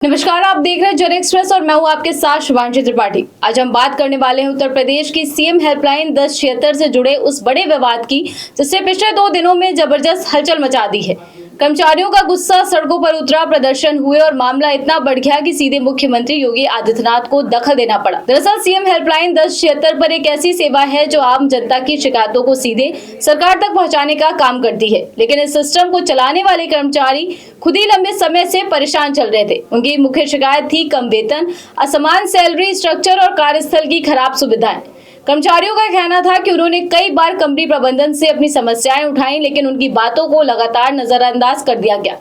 नमस्कार, आप देख रहे हैं जन एक्सप्रेस और मैं हूं आपके साथ शुभांशी त्रिपाठी। आज हम बात करने वाले हैं उत्तर प्रदेश की सीएम हेल्पलाइन 1076 से जुड़े उस बड़े विवाद की जिससे पिछले 2 दिनों में जबरदस्त हलचल मचा दी है। कर्मचारियों का गुस्सा सड़कों पर उतरा, प्रदर्शन हुए और मामला इतना बढ़ गया कि सीधे मुख्यमंत्री योगी आदित्यनाथ को दखल देना पड़ा। दरअसल सीएम हेल्पलाइन 1076 पर एक ऐसी सेवा है जो आम जनता की शिकायतों को सीधे सरकार तक पहुंचाने का काम करती है, लेकिन इस सिस्टम को चलाने वाले कर्मचारी खुद ही लंबे समय से परेशान चल रहे थे। उनकी मुख्य शिकायत थी कम वेतन, असमान सैलरी स्ट्रक्चर और कार्यस्थल की खराब सुविधाएं। कर्मचारियों का कहना था कि उन्होंने कई बार कंपनी प्रबंधन से अपनी समस्याएं उठाई, लेकिन उनकी बातों को लगातार नजरअंदाज कर दिया गया।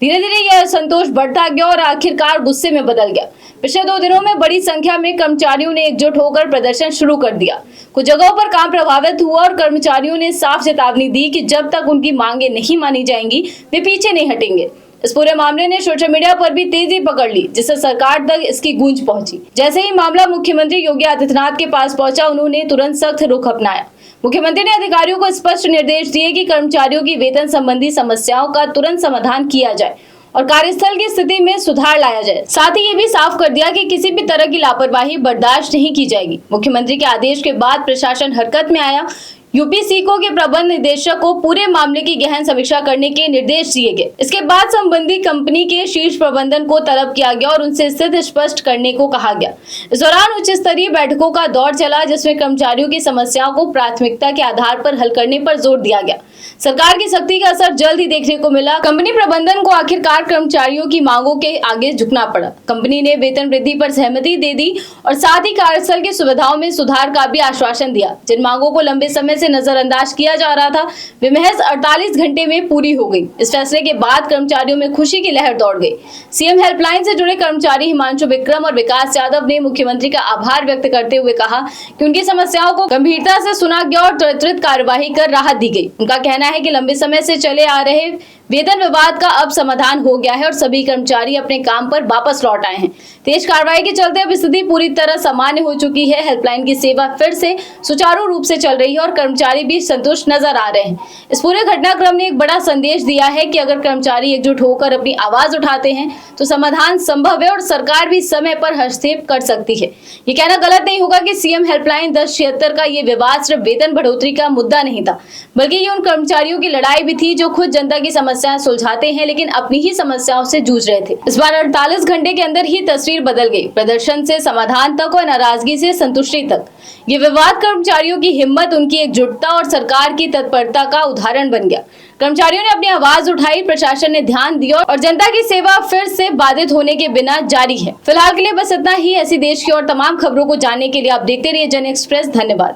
धीरे धीरे यह असंतोष बढ़ता गया और आखिरकार गुस्से में बदल गया। पिछले 2 दिनों में बड़ी संख्या में कर्मचारियों ने एकजुट होकर प्रदर्शन शुरू कर दिया। कुछ जगहों पर काम प्रभावित हुआ और कर्मचारियों ने साफ चेतावनी दी कि जब तक उनकी मांगे नहीं मानी जाएंगी वे पीछे नहीं हटेंगे। इस पूरे मामले ने सोशल मीडिया पर भी तेजी पकड़ ली, जिससे सरकार तक इसकी गूंज पहुंची। जैसे ही मामला मुख्यमंत्री योगी आदित्यनाथ के पास पहुंचा, उन्होंने तुरंत सख्त रुख अपनाया। मुख्यमंत्री ने अधिकारियों को स्पष्ट निर्देश दिए कि कर्मचारियों की वेतन संबंधी समस्याओं का तुरंत समाधान किया जाए और कार्यस्थल की स्थिति में सुधार लाया जाए। साथ ही ये भी साफ कर दिया कि किसी भी तरह की लापरवाही बर्दाश्त नहीं की जाएगी। मुख्यमंत्री के आदेश के बाद प्रशासन हरकत में आया। यूपी सीको के प्रबंध निदेशक को पूरे मामले की गहन समीक्षा करने के निर्देश दिए गए। इसके बाद संबंधित कंपनी के शीर्ष प्रबंधन को तलब किया गया और उनसे स्थिति स्पष्ट करने को कहा गया। इस दौरान उच्च स्तरीय बैठकों का दौर चला, जिसमें कर्मचारियों की समस्याओं को प्राथमिकता के आधार पर हल करने पर जोर दिया गया। सरकार की सख्ती का असर जल्द ही देखने को मिला। कंपनी प्रबंधन को आखिरकार कर्मचारियों की मांगों के आगे झुकना पड़ा। कंपनी ने वेतन वृद्धि पर सहमति दे दी और साथ ही कार्यस्थल की सुविधाओं में सुधार का भी आश्वासन दिया। जिन मांगों को लंबे समय से नजरअंदाज किया जा रहा था, वे महज 48 घंटे में पूरी हो गई। इस फैसले के बाद कर्मचारियों में खुशी की लहर दौड़ गई। सीएम हेल्पलाइन से जुड़े कर्मचारी हिमांशु विक्रम और विकास यादव ने मुख्यमंत्री का आभार व्यक्त करते हुए कहा कि उनकी समस्याओं को गंभीरता से सुना गया और त्वरित कार्यवाही कर राहत दी गई। उनका कहना है कि लंबे समय से चले आ रहे वेतन विवाद का अब समाधान हो गया है और सभी कर्मचारी अपने काम पर वापस लौट आए हैं। तेज कार्रवाई के चलते अब स्थिति पूरी तरह सामान्य हो चुकी है। हेल्पलाइन की सेवा फिर से सुचारू रूप से चल रही है और कर्मचारी भी संतुष्ट नजर आ रहे हैं। इस पूरे घटनाक्रम ने एक बड़ा संदेश दिया है कि अगर कर्मचारी एकजुट होकर अपनी आवाज उठाते हैं तो समाधान संभव है और सरकार भी समय पर हस्तक्षेप कर सकती है। ये कहना गलत नहीं होगा कि सीएम हेल्पलाइन 1076 का ये विवाद सिर्फ वेतन बढ़ोतरी का मुद्दा नहीं था, बल्कि ये उन कर्मचारियों की लड़ाई भी थी जो खुद जनता की समस्याएं सुलझाते हैं लेकिन अपनी ही समस्याओं से जूझ रहे थे। इस बार 48 घंटे के अंदर ही तस्वीर बदल गई। प्रदर्शन से समाधान तक और नाराजगी से संतुष्टि तक। ये विवाद कर्मचारियों की हिम्मत, उनकी एकजुटता और सरकार की तत्परता का उदाहरण बन गया। कर्मचारियों ने अपनी आवाज उठाई, प्रशासन ने ध्यान दिया और जनता की सेवा फिर से बाधित होने के बिना जारी है। फिलहाल के लिए बस इतना ही। ऐसी देश की और तमाम खबरों को जानने के लिए आप देखते रहिए जन एक्सप्रेस। धन्यवाद।